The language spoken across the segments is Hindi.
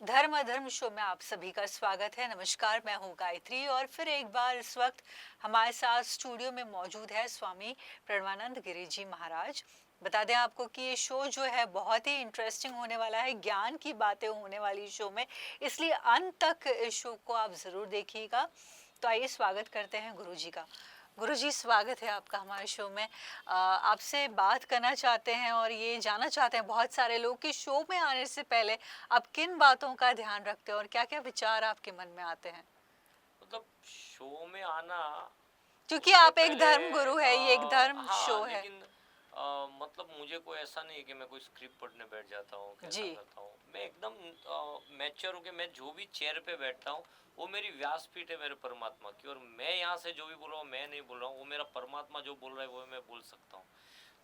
धर्म अधर्म शो में आप सभी का स्वागत है। नमस्कार, मैं हूँ गायत्री और फिर एक बार इस वक्त हमारे साथ स्टूडियो में मौजूद है स्वामी प्रणवानंद गिरी जी महाराज। बता दें आपको कि ये शो जो है बहुत ही इंटरेस्टिंग होने वाला है, ज्ञान की बातें होने वाली शो में, इसलिए अंत तक इस शो को आप ज़रूर देखिएगा। तो आइए स्वागत करते हैं गुरु जी का। गुरुजी, स्वागत है आपका हमारे शो में। आपसे बात करना चाहते हैं और ये जानना चाहते हैं बहुत सारे लोग कि शो में आने से पहले आप किन बातों का ध्यान रखते हैं और क्या-क्या विचार आपके मन में आते हैं? मतलब शो में आना क्योंकि उससे आप एक पहले धर्म गुरु है, ये एक धर्म हाँ, शो है। लेकिन मतलब मुझे कोई ऐसा नहीं है कि मैं कोई स्क्रिप्ट पढ़ने बैठ जाता हूँ, कैसा जी, करता हूँ। मैं एकदम मैच्योर हूँ कि मैं जो भी चेयर पे बैठता हूँ वो मेरी व्यासपीठ है मेरे परमात्मा की, और मैं यहाँ से जो भी बोल रहा हूँ मैं नहीं बोल रहा हूँ, वो मेरा परमात्मा जो बोल रहा है वो मैं बोल सकता हूँ।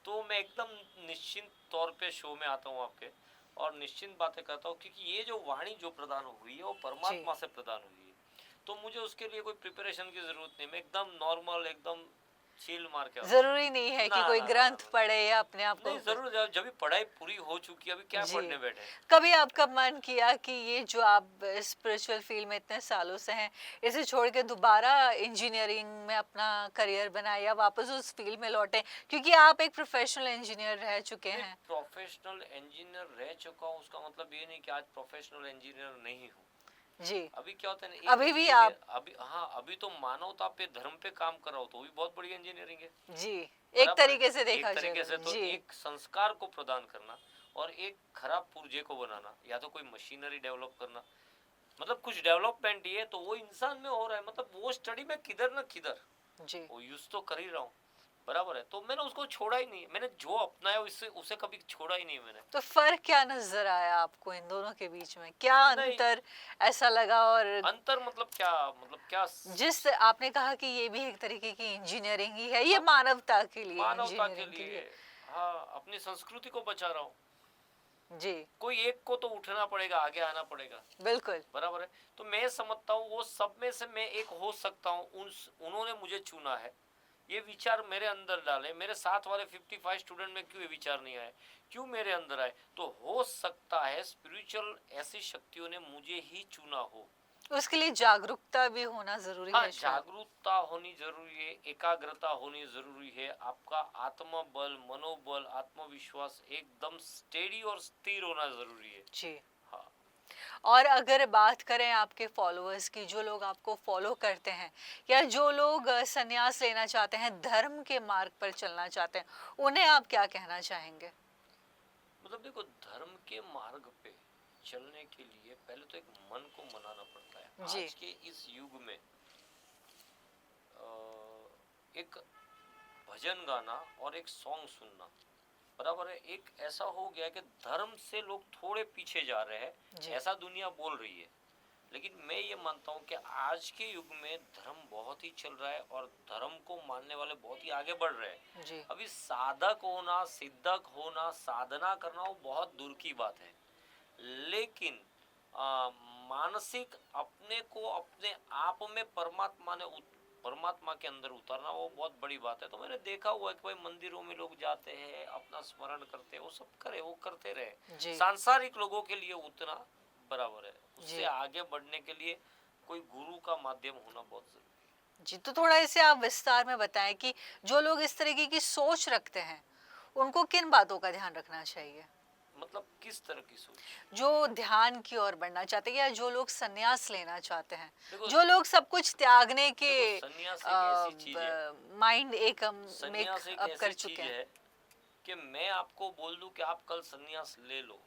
तो मैं एकदम निश्चिंत तौर पे शो में आता हूँ आपके, और निश्चिंत बातें करता हूँ, क्योंकि ये जो वाणी जो प्रदान हुई है वो जी। परमात्मा से प्रदान हुई है। तो मुझे उसके लिए कोई प्रिपरेशन की ज़रूरत नहीं, मैं एकदम नॉर्मल एकदम छील मार के आता हूँ। ज़रूरी नहीं है ना कि कोई ना ना ना ग्रंथ ना पढ़े या अपने आप को नहीं, ज़रूर जब भी पढ़ाई पूरी हो चुकी है, अभी क्या जी। पढ़ने बैठे हैं। कभी आपका मन किया कि ये जो आप स्पिरिचुअल फील्ड में इतने सालों से हैं, इसे छोड़ के दोबारा इंजीनियरिंग में अपना करियर बनाए या वापस उस फील्ड में लौटें? क्योंकि आप एक प्रोफेशनल इंजीनियर रह चुके नहीं, हैं। प्रोफेशनल इंजीनियर रह चुका हूँ उसका मतलब ये नहीं कि आज प्रोफेशनल इंजीनियर नहीं हूँ। जी। अभी क्या होता है ना, एक अभी भी इंजीनियर आप अभी, हाँ, अभी तो मानवता पे धर्म पे काम कर रहा हो तो वो भी बहुत बड़ी इंजीनियरिंग है। जी, एक बराबर है। तरीके से एक देखा जाए तरीके से तो। तो जी, एक संस्कार को प्रदान करना और एक खराब पुर्जे को बनाना, या तो कोई मशीनरी डेवलप करना, मतलब कुछ डेवलपमेंट ही है, तो वो इंसान में हो रहा है। मतलब वो स्टडी में किधर न किधर जी। वो यूज तो कर ही रहा हूँ। बराबर है, तो मैंने उसको छोड़ा ही नहीं, मैंने जो अपनाया उससे उसे कभी छोड़ा ही नहीं मैंने। तो फ़र्क क्या नज़र आया आपको इन दोनों के बीच में? क्या नहीं, अंतर ऐसा लगा? और अंतर मतलब क्या, मतलब क्या जिस आपने कहा कि ये भी एक तरीके की इंजीनियरिंग ही है, ये हाँ, मानवता के लिए, मानवता के इंजीनियरिंग के लिए। लिए। हाँ, अपनी संस्कृति को बचा रहा हूँ। जी, कोई एक को तो उठना पड़ेगा, आगे आना पड़ेगा। बिल्कुल। बराबर है। तो मैं समझता हूँ वो सब में से मैं एक हो सकता हूँ, उन्होंने मुझे चुना है, ये विचार मेरे अंदर डाले। मेरे साथ वाले 55 स्टूडेंट में क्यों ये विचार नहीं आए, क्यों मेरे अंदर आए? तो हो सकता है स्पिरिचुअल ऐसी शक्तियों ने मुझे ही चुना हो। उसके लिए जागरूकता भी होना ज़रूरी हाँ, है शायद। जागरूकता होनी जरूरी है, एकाग्रता होनी जरूरी है, आपका आत्मबल, मनोबल, आत्मविश्वास एकदम स्टेडी और स्थिर होना जरूरी है। जी। हाँ। और अगर बात करें आपके फॉलोअर्स की, जो लोग आपको फॉलो करते हैं या जो लोग संन्यास लेना चाहते हैं, धर्म के मार्ग पर चलना चाहते हैं, उन्हें आप क्या कहना चाहेंगे? मतलब देखो, धर्म के मार्ग पे चलने के लिए पहले तो एक मन को मनाना पड़ता है। जी, आज के इस युग में एक भजन गाना और एक सॉन्ग सुनना, बराबर है, एक ऐसा हो गया है कि धर्म से लोग थोड़े पीछे जा रहे हैं, जी, ऐसा दुनिया बोल रही है। लेकिन मैं ये मानता हूँ कि आज के युग में धर्म बहुत ही चल रहा है और धर्म को मानने वाले बहुत ही आगे बढ़ रहे हैं। जी, अभी साधक होना, सिद्धक होना, साधना करना वो बहुत दूर की बात है। लेकिन मानसिक अपने को अपने आप में परमात्मा के अंदर उतारना वो बहुत बड़ी बात है। तो मैंने देखा हुआ है कि भाई मंदिरों में लोग जाते हैं, अपना स्मरण करते हैं, वो सब करे, वो करते रहे। जी, सांसारिक लोगों के लिए उतना बराबर है, उससे जी, आगे बढ़ने के लिए कोई गुरु का माध्यम होना बहुत जरूरी जी। तो थोड़ा इसे आप विस्तार में बताएं कि जो लोग इस तरीके की सोच रखते हैं, उनको किन बातों का ध्यान रखना चाहिए? है। मतलब किस तरह की सोच? जो ध्यान की ओर बढ़ना चाहते हैं या जो लोग संन्यास लेना चाहते हैं, देखो, जो लोग सब कुछ त्यागने के देखो सन्यास एक ऐसी चीज है, माइंड एक मेक सन्यास एक अप ऐसी कर चुके चीज हैं। है कि मैं आपको बोल दूं कि आप कल सन्यास ले लो,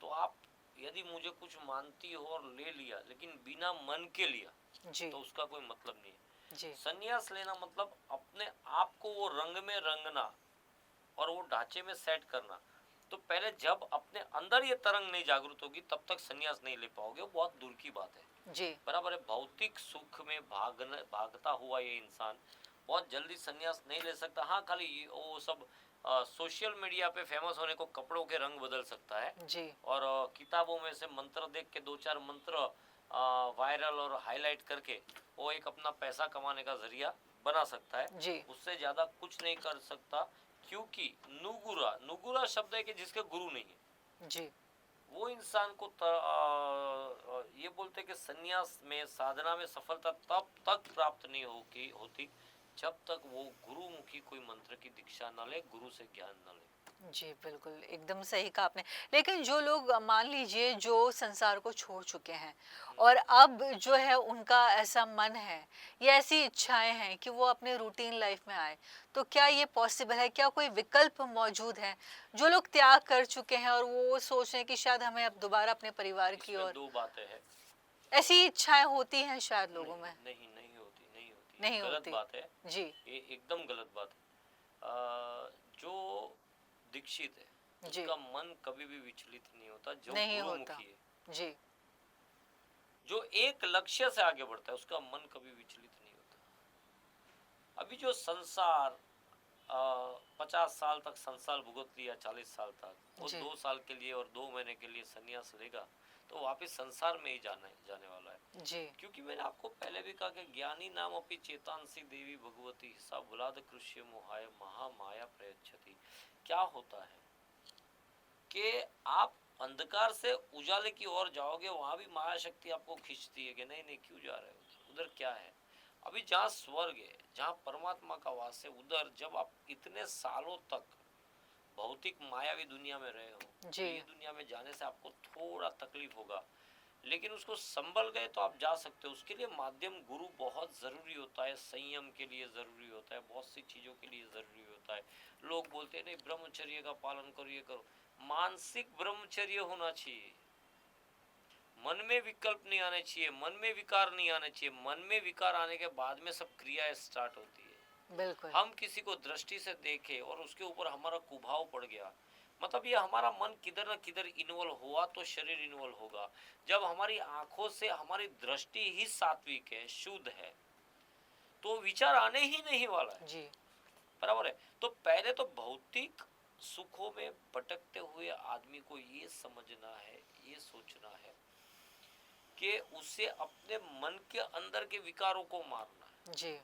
तो आप यदि मुझे कुछ मानती हो और ले लिया, लेकिन बिना मन के लिया, जी, तो उसका कोई मतलब नहीं है। जी, सन्यास लेना मतलब अपने आप को वो रंग में रंगना और वो ढांचे में सेट करना। तो पहले जब अपने अंदर ये तरंग नहीं जागृत होगी तब तक सन्यास नहीं ले पाओगे, वो बहुत दूर की बात है। जी, बराबर है। भौतिक सुख में भागता हुआ ये इंसान बहुत जल्दी संन्यास नहीं ले सकता। हाँ, खाली वो सब सोशल मीडिया पे फेमस होने को कपड़ों के रंग बदल सकता है, जी, और किताबों में से मंत्र देख के दो चार मंत्र वायरल और हाईलाइट करके वो एक अपना पैसा कमाने का जरिया बना सकता है। जी, उससे ज़्यादा कुछ नहीं कर सकता, क्योंकि नुगुरा नुगुरा शब्द है कि जिसके गुरु नहीं है। जी, वो इंसान को ये बोलते हैं कि संन्यास में साधना में सफलता तब तक प्राप्त नहीं होती जब तक वो गुरुमुखी कोई मंत्र की दीक्षा न ले, गुरु से ज्ञान न ले। जी, बिल्कुल, एकदम सही कहा आपने। लेकिन जो लोग मान लीजिए जो संसार को छोड़ चुके हैं और अब जो है उनका ऐसा मन है या ऐसी इच्छाएँ हैं कि वो अपने रूटीन लाइफ़ में आए, तो क्या ये पॉसिबल है? क्या कोई विकल्प मौजूद है? जो लोग त्याग कर चुके हैं और वो सोच रहे हैं कि शायद हमें अब दोबारा अपने परिवार की इसमें ओर दो बातें हैं। ऐसी इच्छाएँ होती हैं शायद लोगों नहीं में, नहीं नहीं होती, नहीं होती, ये नहीं गलत होती। बात है। जी, ये एकदम गलत बात है। जो दीक्षित है जी, उसका मन कभी भी विचलित नहीं होता, जो नहीं होता। गुरुमुखी है, जी, जो एक लक्ष्य से आगे बढ़ता है, उसका मन कभी विचलित नहीं होता। अभी जो संसार 50 साल तक संसार भुगत लिया, 40 साल तक, वो जी, 2 साल के लिए और 2 महीने के लिए संन्यास लेगा तो वापिस संसार में ही जाने वाला है। जी, क्योंकि मैंने आपको पहले भी कहा कि ज्ञानी नाम अपनी चेतांसी देवी भगवती सा बुलाद कृष्य मोहाय महामाया प्रयच्छति। क्या होता है कि आप अंधकार से उजाले की ओर जाओगे, वहां भी माया शक्ति आपको खींचती है कि नहीं नहीं क्यों जा रहे हो उधर, क्या है। अभी जहाँ स्वर्ग है, जहाँ परमात्मा का वास है, उधर जब आप इतने सालों तक भौतिक मायावी दुनिया में रहे हो तो जी, ये दुनिया में जाने से आपको थोड़ा तकलीफ होगा, लेकिन उसको संभल गए तो आप जा सकते हो। उसके लिए माध्यम गुरु बहुत ज़रूरी होता है, संयम के लिए ज़रूरी होता है, बहुत सी चीज़ों के लिए ज़रूरी होता है। लोग बोलते हैं नहीं ब्रह्मचर्य का पालन करो, ये करो। मानसिक ब्रह्मचर्य होना चाहिए, मन में विकल्प नहीं आने चाहिए, मन में विकार नहीं आने चाहिए। मन में विकार आने के बाद में सब क्रियाएं स्टार्ट होती है। बिल्कुल। हम किसी को दृष्टि से देखे और उसके ऊपर हमारा कुभाव पड़ गया, मतलब ये हमारा मन किधर न किधर इन्वॉल्व हुआ तो शरीर इन्वॉल्व होगा। जब हमारी आंखों से हमारी दृष्टि ही सात्विक है, शुद्ध है, तो विचार आने ही नहीं वाला है। जी, बराबर है। तो पहले तो भौतिक सुखों में भटकते हुए आदमी को ये समझना है, ये सोचना है कि उसे अपने मन के अंदर के विकारों को मारना है। जी,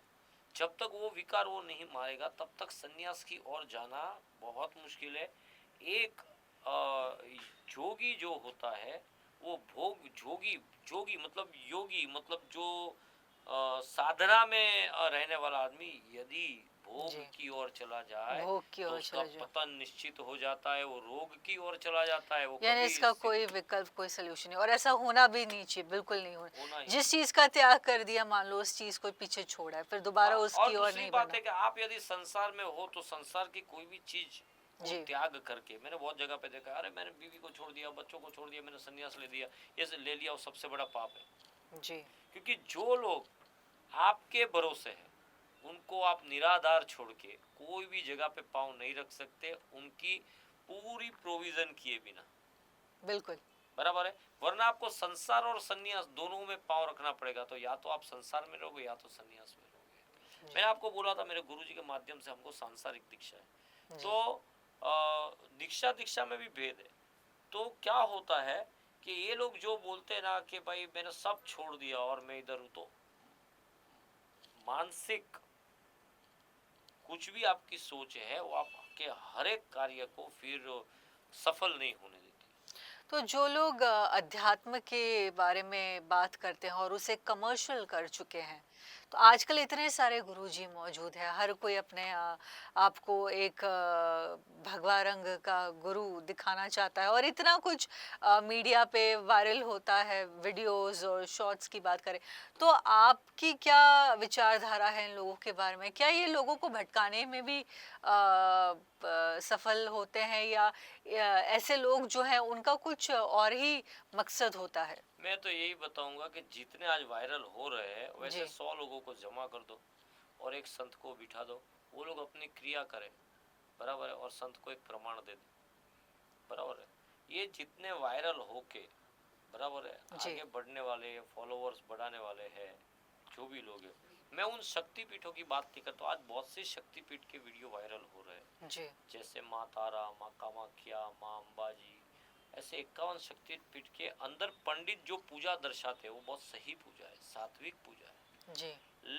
जब तक वो विकार वो नहीं मारेगा तब तक सन्यास की ओर जाना बहुत मुश्किल है। एक जोगी जो होता है वो भोग जोगी, जोगी मतलब योगी, मतलब जो साधना में रहने वाला आदमी यदि भोग जी। की ओर चला जाए भोग की तो ओर उसका चले जाओ। पतन निश्चित हो जाता है, वो रोग की ओर चला जाता है, वो यानी कभी इसका कोई विकल्प, कोई सॉल्यूशन नहीं और ऐसा होना भी नहीं चाहिए, बिल्कुल नहीं होना। होना ही जिस नहीं। चीज़ का त्याग कर दिया, मान लो उस चीज़ को पीछे छोड़ा है, फिर दोबारा और उसकी ओर दूसरी नहीं बात बढ़ना। है कि आप यदि संसार में हो तो संसार की कोई भी चीज को जी, त्याग करके, मैंने बहुत जगह पे देखा, अरे मैंने बीवी को छोड़ दिया, बच्चों को छोड़ दिया, मैंने संन्यास ले दिया, ये ले लिया, वो सबसे बड़ा पाप है। जी, क्योंकि जो लोग आपके भरोसे हैं उनको आप निराधार छोड़ के कोई भी जगह पे पाँव नहीं रख सकते, उनकी पूरी प्रोविजन किए बिना। बिल्कुल। बराबर है। वरना आपको संसार और संन्यास दोनों में पाँव रखना पड़ेगा, तो या तो आप संसार में रहोगे या तो संन्यास में रहोगे। जी, मैंने आपको बोला था मेरे गुरुजी के माध्यम से हमको सांसारिक दीक्षा है, जी, तो दीक्षा दीक्षा में भी भेद है। तो क्या होता है कि ये लोग जो बोलते हैं ना कि भाई मैंने सब छोड़ दिया और मैं इधर हूं, तो मानसिक कुछ भी आपकी सोच है वो आपके हर एक कार्य को फिर सफल नहीं होने देती। तो जो लोग अध्यात्म के बारे में बात करते हैं और उसे कमर्शियल कर चुके हैं, तो आजकल इतने सारे गुरुजी मौजूद हैं, हर कोई अपने आपको एक भगवा रंग का गुरु दिखाना चाहता है और इतना कुछ मीडिया पे वायरल होता है, वीडियोस और शॉर्ट्स की बात करें, तो आपकी क्या विचारधारा है इन लोगों के बारे में? क्या ये लोगों को भटकाने में भी सफल होते हैं या ऐसे लोग जो हैं उनका कुछ और ही मकसद होता है? मैं तो यही बताऊंगा कि जितने आज वायरल हो रहे हैं वैसे जी, 100 लोगों को जमा कर दो और एक संत को बिठा दो, वो लोग अपनी क्रिया करें, बराबर है, और संत को एक प्रमाण दे दे, बराबर है। ये जितने वायरल होके, बराबर है, जी, आगे बढ़ने वाले, फॉलोवर्स बढ़ाने वाले हैं, जो भी लोग हैं, मैं उन शक्तिपीठों की बात नहीं करता। आज बहुत से शक्तिपीठ के वीडियो वायरल हो रहे हैं, जी, जैसे माँ तारा, माँ कामाख्या, माँ अंबाजी, ऐसे 51 शक्तिपीठ के अंदर पंडित जो पूजा दर्शाते हैं वो बहुत सही पूजा है, सात्विक पूजा है। जी,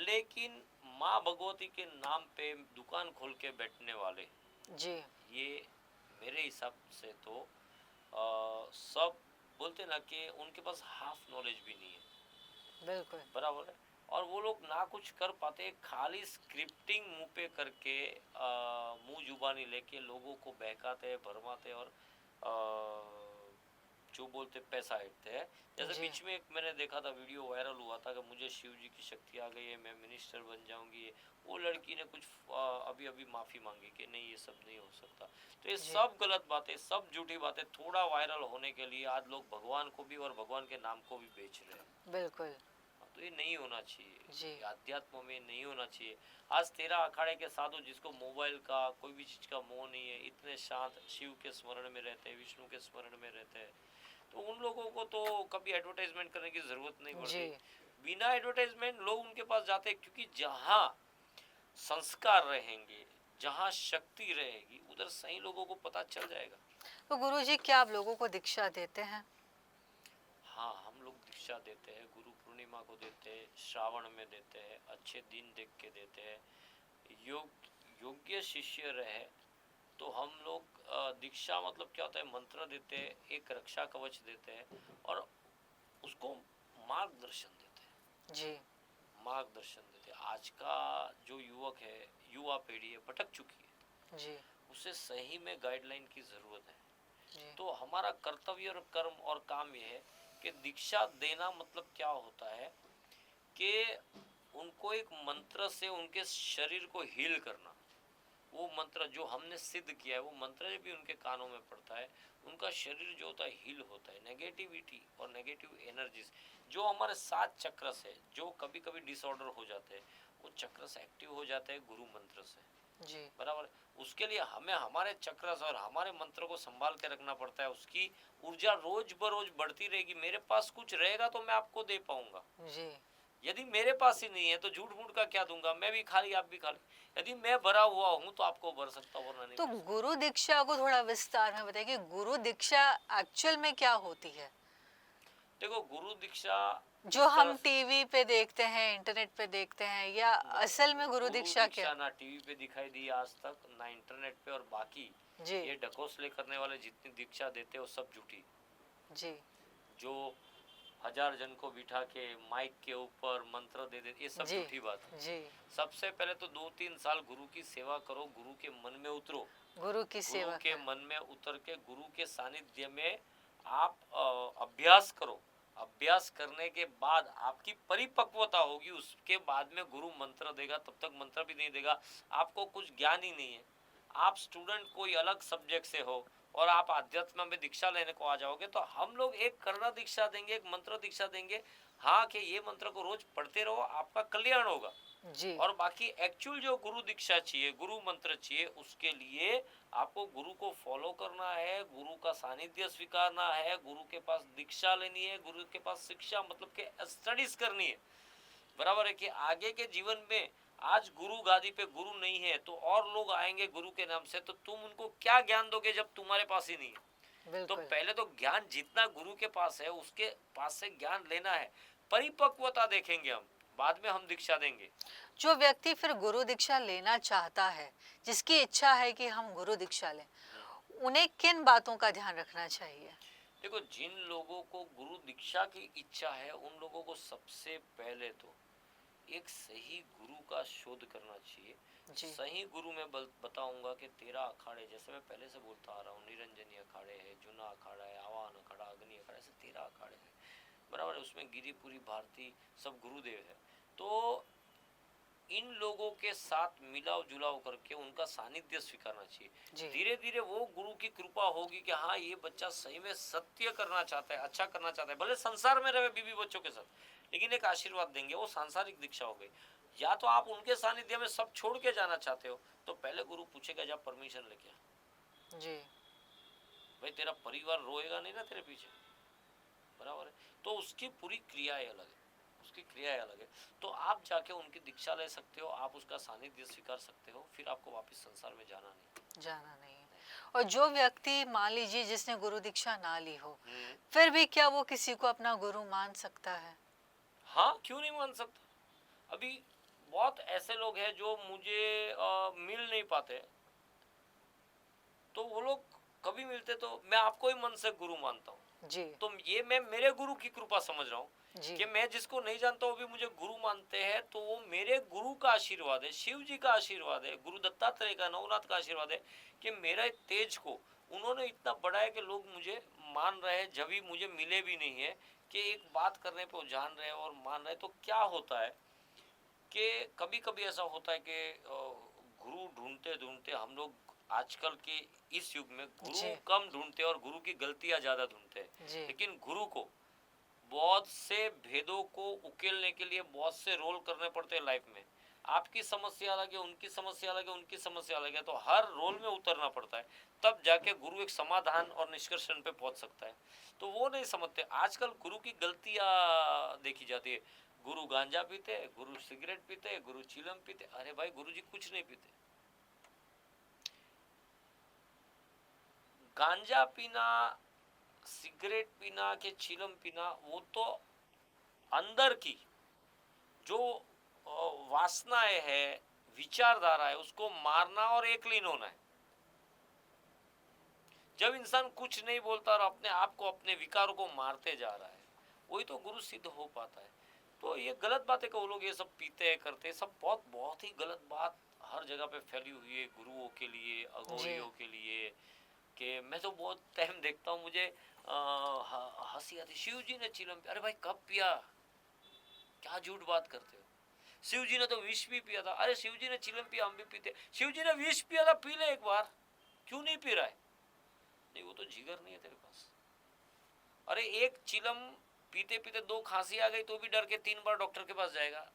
लेकिन माँ भगवती के नाम पे दुकान खोल के बैठने वाले, जी, ये मेरे हिसाब से तो सब बोलते ना कि उनके पास हाफ नॉलेज भी नहीं है, बिल्कुल। बराबर है। और वो लोग ना कुछ कर पाते, खाली स्क्रिप्टिंग मुंह पे करके मुंह जुबानी लेके लोगों को बहकाते भरमाते और जो बोलते पैसा ऐंठते हैं। जैसे जी। बीच में एक मैंने देखा था, वीडियो वायरल हुआ था कि मुझे शिव जी की शक्ति आ गई है, मैं मिनिस्टर बन जाऊंगी। वो लड़की ने कुछ अभी अभी माफ़ी मांगी कि नहीं ये सब नहीं हो सकता। तो ये जी। सब गलत बातें, सब झूठी बातें, थोड़ा वायरल होने के लिए आज लोग भगवान को भी और भगवान के नाम को भी बेच रहे हैं। बिल्कुल। तो ये नहीं होना चाहिए, जी। ये अध्यात्म में नहीं होना चाहिए। आज 13 अखाड़े के साधु जिसको मोबाइल का कोई भी चीज़ का मोह नहीं है, इतने शांत शिव के स्मरण में रहते हैं, विष्णु के स्मरण में रहते हैं, तो उन लोगों को तो कभी एडवर्टाइजमेंट करने की ज़रूरत नहीं जी। पड़ती। बिना एडवर्टाइजमेंट लोग उनके पास जाते हैं, क्योंकि जहाँ संस्कार रहेंगे, जहाँ शक्ति रहेगी, उधर सही लोगों को पता चल जाएगा। तो गुरुजी क्या आप लोगों को दीक्षा देते हैं? हाँ, हम लोग दीक्षा देते हैं, गुरु पूर्णिमा को देते हैं, श्रावण में देते हैं, अच्छे दिन देख के देते हैं। योग्य शिष्य रहे तो हम लोग दीक्षा मतलब क्या होता है, मंत्र देते हैं, एक रक्षा कवच देते हैं और उसको मार्गदर्शन देते हैं। जी। मार्गदर्शन देते हैं। आज का जो युवक है, युवा पीढ़ी है, भटक चुकी है, जी। उसे सही में गाइडलाइन की ज़रूरत है। जी। तो हमारा कर्तव्य और कर्म और काम ये है कि दीक्षा देना मतलब क्या होता है कि उनको एक मंत्र से उनके शरीर को हील करना। वो मंत्र जो हमने सिद्ध किया है, वो मंत्र भी उनके कानों में पड़ता है, उनका शरीर जो होता है हील होता है। नेगेटिविटी और नेगेटिव एनर्जीज जो हमारे 7 चक्रस है, जो कभी कभी डिसऑर्डर हो जाते हैं, वो चक्रस एक्टिव हो जाते हैं गुरु मंत्र से, जी। बराबर। उसके लिए हमें हमारे चक्रस और हमारे मंत्र को संभाल के रखना पड़ता है। उसकी ऊर्जा रोज बरोज बढ़ती रहेगी। मेरे पास कुछ रहेगा तो मैं आपको दे पाऊंगा। जी। यदि मेरे पास ही नहीं है तो झूठ मूठ का क्या दूंगा, मैं भी खाली आप भी खाली। यदि मैं भरा हुआ हूँ तो आपको भर सकता हूँ, वरना नहीं तो भर सकता। गुरु दीक्षा को थोड़ा विस्तार में बताइए कि गुरु दीक्षा एक्चुअल में क्या होती है? देखो, गुरु दीक्षा जो इस तरह हम टीवी पे देखते हैं, इंटरनेट पे देखते हैं, या असल में गुरु दीक्षा क्या? ना टीवी पे दिखाई दी आज तक, ना इंटरनेट पे, और बाकी जी। ये ढकोसले करने वाले जितनी दीक्षा देते हैं वो सब झूठी। जी। जो 1000 जन को बिठा के माइक के ऊपर मंत्र दे देते, ये सब जी। झूठी बात है। जी। सबसे पहले तो 2-3 साल गुरु की सेवा करो, गुरु के मन में उतरो, गुरु की गुरु सेवा के का। मन में उतर के गुरु के सानिध्य में आप अभ्यास करो। अभ्यास करने के बाद आपकी परिपक्वता होगी, उसके बाद में गुरु मंत्र देगा। तब तक मंत्र भी नहीं देगा, आपको कुछ ज्ञान ही नहीं है। आप स्टूडेंट कोई अलग सब्जेक्ट से हो और आप अध्यात्म में दीक्षा लेने को आ जाओगे, तो हम लोग एक करना दीक्षा देंगे, एक मंत्र दीक्षा देंगे। हाँ, कि ये मंत्र को रोज पढ़ते रहो, आपका कल्याण होगा। जी। और बाकी एक्चुअल जो गुरु दीक्षा चाहिए, गुरु मंत्र चाहिए, उसके लिए आपको गुरु को फॉलो करना है, गुरु का सानिध्य स्वीकारना है, गुरु के पास दीक्षा लेनी है, गुरु के पास शिक्षा मतलब के स्टडीज करनी है, बराबर है। कि आगे के जीवन में आज गुरु गादी पे गुरु नहीं है तो और लोग आएंगे गुरु के नाम से, तो तुम उनको क्या ज्ञान दोगे जब तुम्हारे पास ही नहीं है? तो बिल्कुल। पहले तो ज्ञान जितना गुरु के पास है उसके पास से ज्ञान लेना है। परिपक्वता देखेंगे हम, बाद में हम दीक्षा देंगे। जो व्यक्ति फिर गुरु दीक्षा लेना चाहता है, जिसकी इच्छा है कि हम गुरु दीक्षा लें, उन्हें किन बातों का ध्यान रखना चाहिए? देखो, जिन लोगों को गुरु दीक्षा की इच्छा है उन लोगों को सबसे पहले तो एक सही गुरु का शोध करना चाहिए। जी। सही गुरु मैं बताऊंगा कि 13 अखाड़े, जैसे मैं पहले से बोलता आ रहा हूँ, निरंजनी अखाड़े है, जूना अखाड़ा है, आवाहन अखाड़ा, अग्नि अखाड़ा, ऐसे 13 अखाड़े हैं, बराबर है। उसमें गिरिपुरी भारती सब गुरुदेव है। तो इन लोगों के साथ मिलाव जुलाव करके उनका सानिध्य स्वीकारना जी। चाहिए। धीरे धीरे वो गुरु की कृपा होगी कि हाँ, ये बच्चा सही में सत्य करना चाहता है, अच्छा करना चाहता है, भले संसार में रहे बीवी बच्चों के साथ, लेकिन एक आशीर्वाद देंगे, वो सांसारिक दीक्षा हो गई। या तो आप उनके सानिध्य में सब छोड़ के जाना चाहते हो, तो पहले गुरु पूछेगा जब परमिशन लेके आ। जी। भाई, तेरा परिवार रोएगा नहीं ना तेरे पीछे, बराबर है। तो उसकी पूरी क्रियाएं अलग है, उसकी क्रियाएं अलग है। तो आप जाके उनकी दीक्षा ले सकते हो, आप उसका सानिध्य स्वीकार सकते हो, फिर आपको वापस संसार में जाना नहीं है। और जो व्यक्ति मान लीजिए जिसने गुरु दीक्षा ना ली हो, नहीं। फिर भी क्या वो किसी को अपना गुरु मान सकता है? हाँ, क्यों नहीं मान सकता? अभी बहुत ऐसे लोग हैं जो मुझे मिल नहीं पाते, तो वो लोग कभी मिलते तो मैं आपको ही मन से गुरु मानता हूँ। जी तो ये मैं मेरे गुरु की कृपा समझ रहा हूँ जी कि मैं जिसको नहीं जानता वो भी मुझे गुरु मानते हैं, तो वो मेरे गुरु का आशीर्वाद है, शिव जी का आशीर्वाद है, गुरु दत्तात्रेय का, नवनाथ का आशीर्वाद है कि मेरा तेज को उन्होंने इतना बढ़ाया कि लोग मुझे मान रहे हैं, जब भी मुझे मिले भी नहीं है कि एक बात करने पे वो जान रहे हैं और मान रहे हैं। तो क्या होता है कि कभी कभी ऐसा होता है कि गुरु ढूंढते ढूंढते हम लोग आजकल के इस युग में गुरु जी कम ढूंढते हैं और गुरु की गलतियां ज्यादा ढूंढते हैं। जी लेकिन गुरु को बहुत से भेदों को उकेलने के लिए बहुत से रोल करने पड़ते हैं लाइफ में। आपकी समस्या अलग है, उनकी समस्या अलग है, उनकी समस्या अलग है, तो हर रोल में उतरना पड़ता है, तब जाके गुरु एक समाधान और निष्कर्षण पे पहुंच सकता है। तो वो नहीं समझते। आजकल गुरु की गलतियां देखी जाती है। गुरु गांजा पीते, गुरु सिगरेट पीते, गुरु चिलम पीते। अरे भाई, गुरु जी कुछ नहीं पीते। गांजा पीना, सिगरेट पीना के चिलम पीना, वो तो अंदर की जो वासनाएं है, विचारधारा है, उसको मारना और एक लीन होना है। जब इंसान कुछ नहीं बोलता और अपने आप को, अपने विकारों को मारते जा रहा है, वही तो गुरु सिद्ध हो पाता है। तो ये गलत बात है कि वो लोग ये सब पीते हैं, करते हैं, सब बहुत बहुत ही गलत बात हर जगह पे फैली हुई है गुरुओं के लिए, जी अघोरियों के लिए। कि मैं तो बहुत टाइम देखता हूँ, मुझे हंसी आती। शिव जी ने चिलम पिया। अरे भाई, कब पिया? क्या झूठ बात करते हो? शिव जी ने तो विष भी पिया था। अरे शिव जी ने चिलम पिया, हम भी पीते। शिव जी ने विष पिया था, पी ले एक बार। क्यों नहीं पी रहा है? नहीं, वो तो जिगर नहीं है तेरे पास। अरे एक चिलम पीते पीते 2 खांसी आ गई तो भी डर के 3 बार डॉक्टर के पास जाएगा।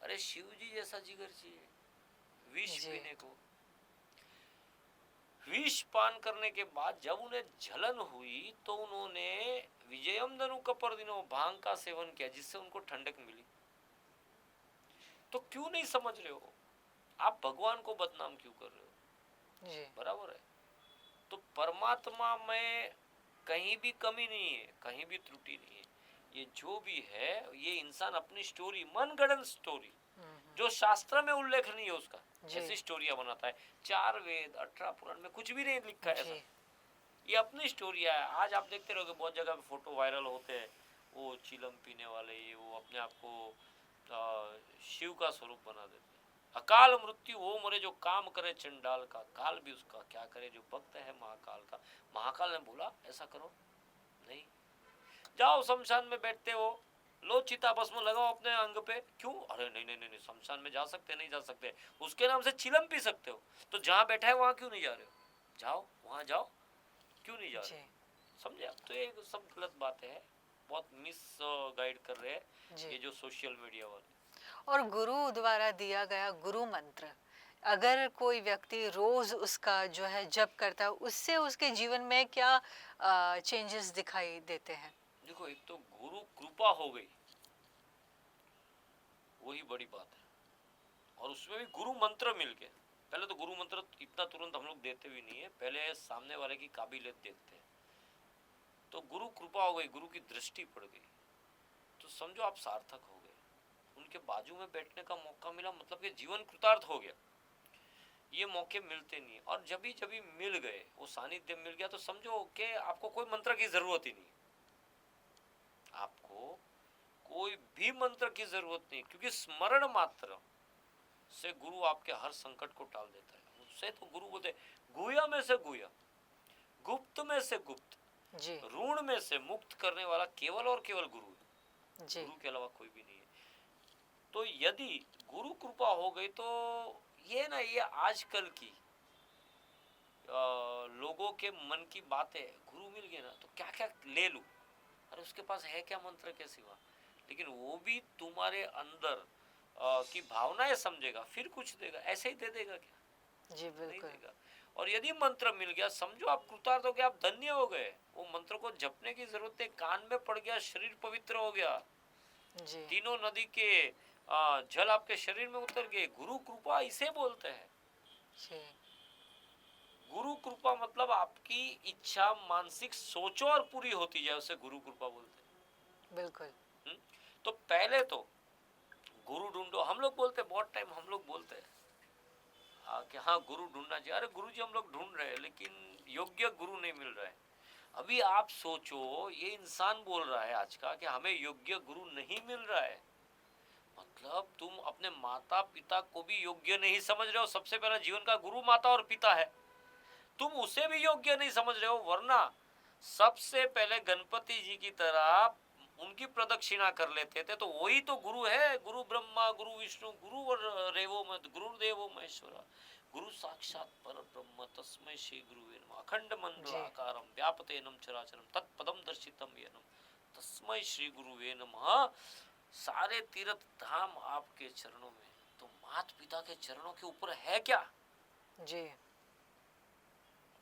अरे शिव जी जैसा जिगर चाहिए विष जी पीने को। विष पान करने के बाद जब उन्हें जलन हुई तो उन्होंने विजयम धनु कपर्दिनो भांग का सेवन किया, जिससे उनको ठंडक मिली। तो क्यों नहीं समझ रहे हो? आप भगवान को बदनाम क्यों कर रहे हो? जी बराबर है। तो परमात्मा में कहीं भी कमी नहीं है, कहीं भी त्रुटि नहीं है। ये जो भी है, ये इंसान अपनी स्टोरी, मनगढ़ंत स्टोरी, जो शास्त्र में उल्लेख नहीं है उसका, जी ऐसी स्टोरियां बनाता है। 4 वेद 18 पुराण में कुछ भी नहीं लिखा है ऐसा। जी ये अपनी स्टोरी है। आज आप देखते रहोगे बहुत जगह पे फोटो वायरल होते हैं, वो चिलम पीने वाले, ये वो अपने आप को शिव का स्वरूप बना देते हैं। अकाल मृत्यु हो मरे जो काम करे चंडाल का, काल भी उसका क्या करे जो भक्त है महाकाल का। महाकाल ने बोला ऐसा करो, नहीं। जाओ शमशान में बैठते हो, लो चिता भस्म लगाओ अपने अंग पे। क्यों? अरे नहीं नहीं नहीं, शमशान में जा सकते नहीं जा सकते? उसके नाम से चिलम पी सकते हो, तो जहां बैठा है वहां क्यों नहीं जा रहे हो? जाओ वहां जाओ, क्यों नहीं जा रहे? समझे आप? तो ये सब गलत बातें हैं, बहुत मिस गाइड कर रहे हैं ये जो सोशल मीडिया वाले। और गुरु द्वारा दिया गया गुरु मंत्र, अगर कोई व्यक्ति रोज उसका जो है जप करता है, उससे उसके जीवन में क्या चेंजेस दिखाई देते हैं? देखो, एक तो गुरु कृपा हो गई, वही बड़ी बात है। और उसमें भी गुरु मंत्र मिल गया। पहले तो गुरु मंत्र इतना तुरंत हम लोग देते भी नहीं है, पहले सामने वाले की काबिलियत देखते हैं। तो गुरु कृपा हो गई, गुरु की दृष्टि पड़ गई, तो समझो आप सार्थक हो गए। उनके बाजू में बैठने का मौका मिला, मतलब कि जीवन कृतार्थ हो गया। ये मौके मिलते नहीं, और जब भी मिल गए, वो सानिध्य मिल गया, तो समझो कि आपको कोई मंत्र की जरूरत ही नहीं। आपको कोई भी मंत्र की जरूरत नहीं, क्योंकि स्मरण मात्र से गुरु आपके हर संकट को टाल देता है। उससे तो गुरु बोलते गुह्य में से गुह्य, गुप्त में से गुप्त, जी ऋण में से मुक्त करने वाला केवल और केवल गुरु है। जी गुरु के अलावा कोई भी नहीं है। तो यदि गुरु कृपा हो गई तो ये ना, ये आजकल की लोगों के मन की बातें, गुरु मिल गए ना तो क्या क्या ले लूं। अरे उसके पास है क्या मंत्र के सिवा? लेकिन वो भी तुम्हारे अंदर की भावनाएं समझेगा, फिर कुछ देगा। ऐसे ही दे देगा क्या? जी नहीं बिल्कुल देगा। और यदि मंत्र मिल गया, समझो आप कृतार्थ हो गए, आप धन्य हो गए। वो मंत्र को जपने की जरूरत है, कान में पड़ गया, शरीर पवित्र हो गया, जी तीनों नदी के जल आपके शरीर में उतर गए। गुरु कृपा इसे बोलते हैं। जी गुरु कृपा मतलब आपकी इच्छा, मानसिक सोचो और पूरी होती जाए, उसे गुरु कृपा बोलते हैं। बिल्कुल तो पहले तो गुरु ढूंढो। हम लोग बोलते, बहुत टाइम हम लोग बोलते हैं कि हाँ गुरु ढूंढना चाहिए। अरे गुरु जी हम लोग ढूंढ रहे हैं, लेकिन योग्य गुरु नहीं मिल रहा है। अभी आप सोचो, ये इंसान बोल रहा है आज का कि हमें योग्य गुरु नहीं मिल रहा है। मतलब तुम अपने माता पिता को भी योग्य नहीं समझ रहे हो। सबसे पहला जीवन का गुरु माता और पिता है, तुम उसे भी योग्य नहीं समझ रहे हो। वरना सबसे पहले गणपति जी की तरह उनकी प्रदक्षिणा कर लेते थे, तो वही तो गुरु है। गुरु ब्रह्मा गुरु विष्णु गुरु रेवो मत गुरुदेवो महेश्वरा गुरु साक्षात पर ब्रह्म तस्मै श्री गुरुवे नमः। अखंड मंडलाकारं व्यापतेनं चराचरं तत्पदं दर्शितं येन तस्मै श्री गुरुवे नमः। सारे तीर्थ धाम आपके चरणों में, तो माता पिता के चरणों के ऊपर है क्या? जी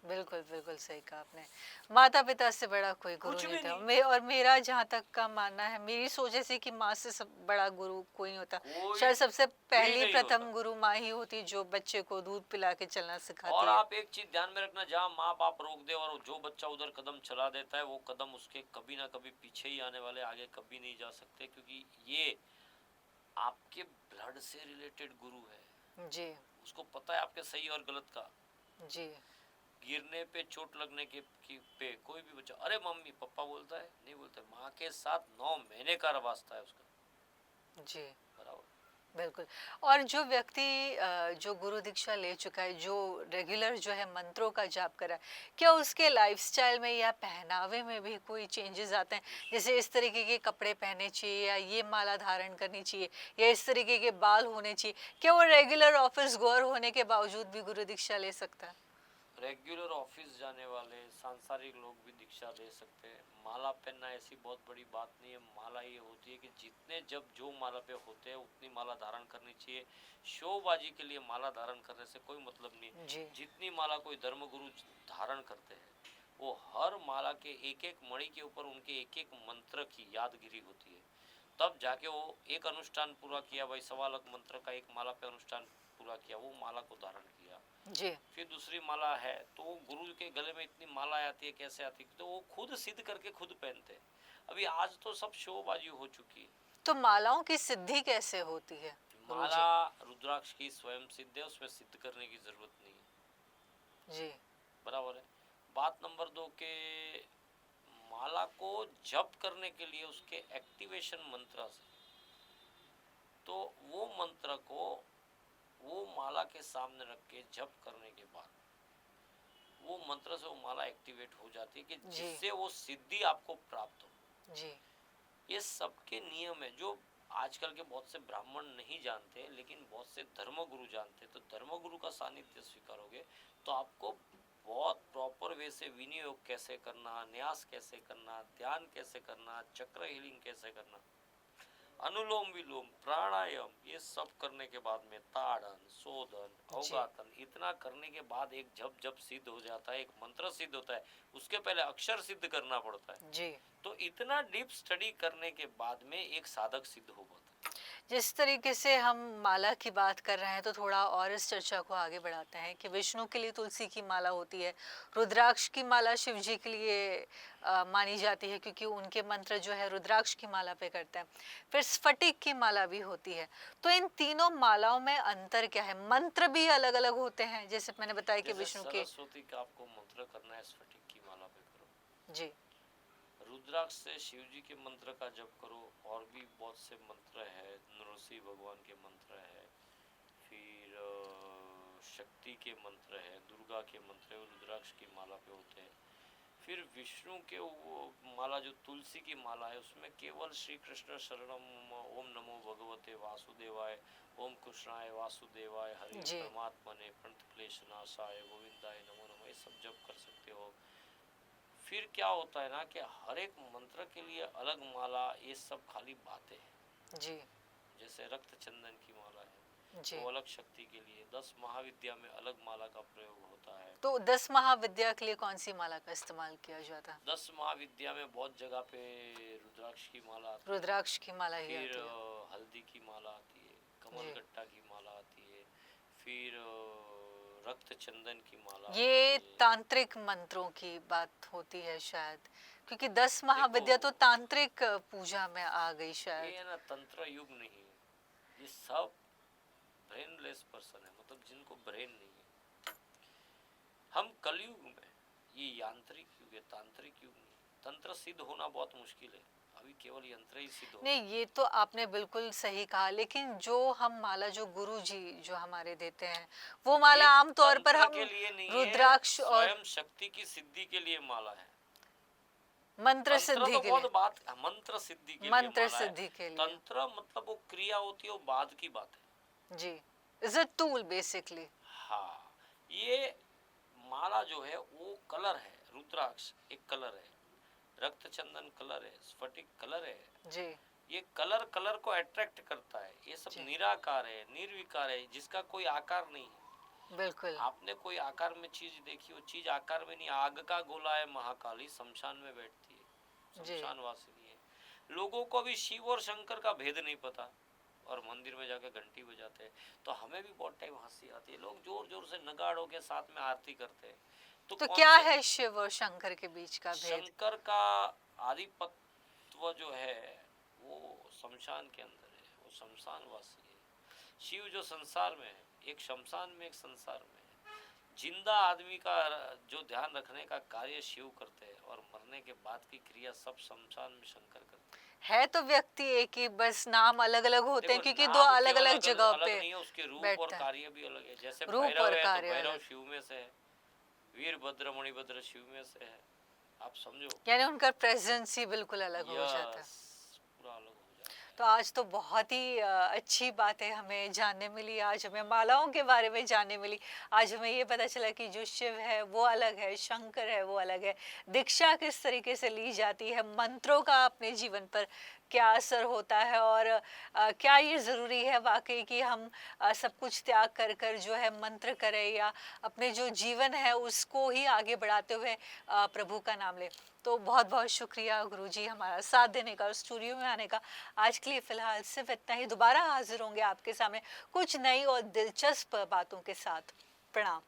बिल्कुल बिल्कुल सही कहा आपने। माता पिता से बड़ा कोई गुरु कुछ नहीं भी था। नहीं। और मेरा जहाँ तक का मानना है, मेरी सोच ऐसी कि माँ से सब बड़ा गुरु कोई नहीं होता। कोई शायद सबसे पहली नहीं प्रथम होता। गुरु माँ ही होती, जो बच्चे को दूध पिला के चलना और सिखाती है। आप एक चीज ध्यान में रखना, जहाँ माँ बाप रोक दे और जो बच्चा उधर कदम चला देता है, वो कदम उसके कभी ना कभी पीछे ही आने वाले, आगे कभी नहीं जा सकते, क्योंकि ये आपके ब्लड से रिलेटेड गुरु है। जी उसको पता है आपके सही और गलत का। जी गिरने पे, चोट लगने के पे कोई भी बच्चा अरे मम्मी पापा बोलता है, नहीं बोलता है। माँ के साथ 9 महीने का वास्ता है उसका। जी बराबर। बिल्कुल। और जो व्यक्ति जो गुरु दीक्षा ले चुका है, जो रेगुलर जो है मंत्रों का जाप कर रहा है, क्या उसके लाइफस्टाइल में या पहनावे में भी कोई चेंजेस आते हैं? जैसे इस तरीके के कपड़े पहनने चाहिए, या ये माला धारण करनी चाहिए, या इस तरीके के बाल होने चाहिए? क्या वो रेगुलर ऑफिस गोअर होने के बावजूद भी गुरु दीक्षा ले सकता है? रेगुलर ऑफिस जाने वाले सांसारिक लोग भी दीक्षा ले सकते हैं। माला पहनना ऐसी बहुत बड़ी बात नहीं है। माला ये होती है कि जितने जब जो माला पे होते हैं उतनी माला धारण करनी चाहिए। शोबाजी के लिए माला धारण करने से कोई मतलब नहीं। जी जितनी माला कोई धर्मगुरु धारण करते हैं, वो हर माला के एक एक मणि के ऊपर उनके एक एक मंत्र की यादगिरी होती है। तब जाके वो एक अनुष्ठान पूरा किया, भाई 1.25 मंत्र का एक माला पे अनुष्ठान पूरा किया, वो माला को धारण किया। जी फिर दूसरी माला है, तो वो गुरु के गले में इतनी माला आती है, कैसे आती है, तो वो खुद सिद्ध करके खुद पहनते हैं। अभी आज तो सब शोबाजी हो चुकी है। तो मालाओं की सिद्धि कैसे होती है गुरुजी? माला रुद्राक्ष की स्वयं सिद्ध है, उसमें सिद्ध करने की जरूरत नहीं है। जी बराबर है। बात नंबर 2 के माला को जप करने के लिए उसके एक्टिवेशन मंत्र से, तो वो मंत्र को वो माला के सामने रख के जप करने के बाद वो मंत्र से वो माला एक्टिवेट हो जाती है, कि जिससे वो सिद्धि आपको प्राप्त हो। जी ये सबके नियम है, जो आजकल के बहुत से ब्राह्मण नहीं जानते, लेकिन बहुत से धर्मगुरु जानते। तो धर्मगुरु का सानिध्य स्वीकारोगे तो आपको बहुत प्रॉपर वे से विनियोग कैसे करना, न्यास कैसे करना, ध्यान कैसे करना, चक्र हीलिंग कैसे करना, अनुलोम विलोम, प्राणायाम, ये सब करने के बाद में ताड़न, शोधन, अवगातन, इतना करने के बाद एक जप जप सिद्ध हो जाता है, एक मंत्र सिद्ध होता है। उसके पहले अक्षर सिद्ध करना पड़ता है। जी तो इतना डीप स्टडी करने के बाद में एक साधक सिद्ध हो पाता है। जिस तरीके से हम माला की बात कर रहे हैं, तो थोड़ा और इस चर्चा को आगे बढ़ाते हैं कि विष्णु के लिए तुलसी की माला होती है, रुद्राक्ष की माला शिव जी के लिए मानी जाती है, क्योंकि उनके मंत्र जो है रुद्राक्ष की माला पे करते हैं। फिर स्फटिक की माला भी होती है। तो इन तीनों मालाओं में अंतर क्या है? मंत्र भी अलग अलग होते हैं, जैसे मैंने बताया कि जैसे विष्णु के। सरस्वती का आपको मंत्र करना है, स्फटिक की माला पे करो। जी रुद्राक्ष से शिव जी के मंत्र का जप करो। और भी बहुत से मंत्र है, नृसिंह भगवान के मंत्र है, फिर शक्ति के मंत्र है, दुर्गा के मंत्र है, वो रुद्राक्ष की माला पे होते हैं। फिर विष्णु के वो माला जो तुलसी की माला है, उसमें केवल श्री कृष्ण शरणम, ओम नमो भगवते वासुदेवाय, ओम कृष्णाय वासुदेवाय, हरि जी परमात्मने प्रणत क्लेश नाशाय, गोविंदाय नमो नमः, ये सब जप कर सकते हो। फिर क्या होता है ना कि हर एक मंत्र के लिए अलग माला, ये सब खाली बातें हैं। जी जैसे रक्त चंदन की माला है, जी वो अलग शक्ति के लिए। 10 महाविद्या में अलग माला का प्रयोग होता है। तो 10 महाविद्या के लिए कौन सी माला का इस्तेमाल किया जाता है? 10 महाविद्या में बहुत जगह पे रुद्राक्ष की माला आती है, रुद्राक्ष की माला ही फिर आती है। हल्दी की माला आती है, कमलगट्टा की माला आती है, फिर रक्त चंदन की माला आती ये है। तांत्रिक मंत्रों की बात होती है शायद, क्योंकि 10 महाविद्या तो तांत्रिक पूजा में आ गई ये शायद। है ना, तंत्र युग नहीं है, ये सब ब्रेनलेस पर्सन है, मतलब जिनको ब्रेन नहीं है। हम कलयुग में ये यांत्रिक युग है, तांत्रिक युग नहीं। तंत्र सिद्ध होना बहुत मुश्किल है, अभी केवल यंत्र ही सिद्ध हो। नहीं, ये तो आपने बिल्कुल सही कहा, लेकिन जो हम माला जो गुरु जी जो हमारे देते हैं, वो माला ये आमतौर पर तंत्र हम के लिए नहीं है, रुद्राक्ष और स्वयं शक्ति की सिद्धि के लिए माला है। मंत्र तंत्र सिद्धि तो के बहुत लिए, बात, मंत्र सिद्धि के लिए मंत्र माला है। सिद्धि के लिए। तंत्र मतलब वो क्रिया होती है, वो बाद की बात है। जी, इज अ टूल बेसिकली। हाँ, ये माला जो है वो कलर है, रुद्राक्ष एक कलर है, रक्त चंदन कलर है, स्फटिक कलर है। जी ये कलर कलर को अट्रैक्ट करता है। ये सब जी। निराकार है, निर्विकार है, जिसका कोई आकार नहीं है। बिल्कुल। आपने कोई आकार में चीज देखी, वो चीज आकार में नहीं। आग का गोला है महाकाली, शमशान में बैठती है, जी शमशान वासिनी है। लोगों को भी शिव और शंकर का भेद नहीं पता, और मंदिर में जाके घंटी बजाते हैं। तो हमें भी बहुत टाइम हंसी आती है, लोग जोर जोर से नगाड़ों के साथ में आरती करते हैं। तो कौन क्या से- है शिव और शंकर के बीच का भेद? शंकर का आधिपत्य जो है वो शमशान के अंदर है, वो शमशान वासी है। शिव जो संसार में है, एक शमशान में एक संसार में है। जिंदा आदमी का जो ध्यान रखने का कार्य शिव करते हैं, और मरने के बाद की क्रिया सब शमशान में शंकर करते हैं। है तो व्यक्ति एक ही, बस नाम अलग अलग होते हैं, देखो, क्योंकि नाम दो अलग केवल अलग जगह अलग पे नहीं है, उसके रूप और बैठता है। कार्य भी अलग है। जैसे रूप भैरव और है तो कार्य भैरव अलग। शिव में से है, वीरभद्र मणिभद्र शिव में से है। आप समझो, यानी उनका प्रेजेंस ही बिल्कुल अलग हो जाता है। यस, पूरा अलग हो जाता है। तो आज तो बहुत ही अच्छी बातें हमें जानने मिली, आज हमें मालाओं के बारे में जानने मिली। आज हमें ये पता चला कि जो शिव है वो अलग है, शंकर है वो अलग है, दीक्षा किस तरीके से ली जाती है, मंत्रों का अपने जीवन पर क्या असर होता है, और क्या ये ज़रूरी है वाकई कि हम सब कुछ त्याग कर कर जो है मंत्र करें, या अपने जो जीवन है उसको ही आगे बढ़ाते हुए प्रभु का नाम लें। तो बहुत बहुत शुक्रिया गुरुजी हमारा साथ देने का और स्टूडियो में आने का। आज के लिए फ़िलहाल सिर्फ इतना ही, दोबारा हाजिर होंगे आपके सामने कुछ नई और दिलचस्प बातों के साथ। प्रणाम।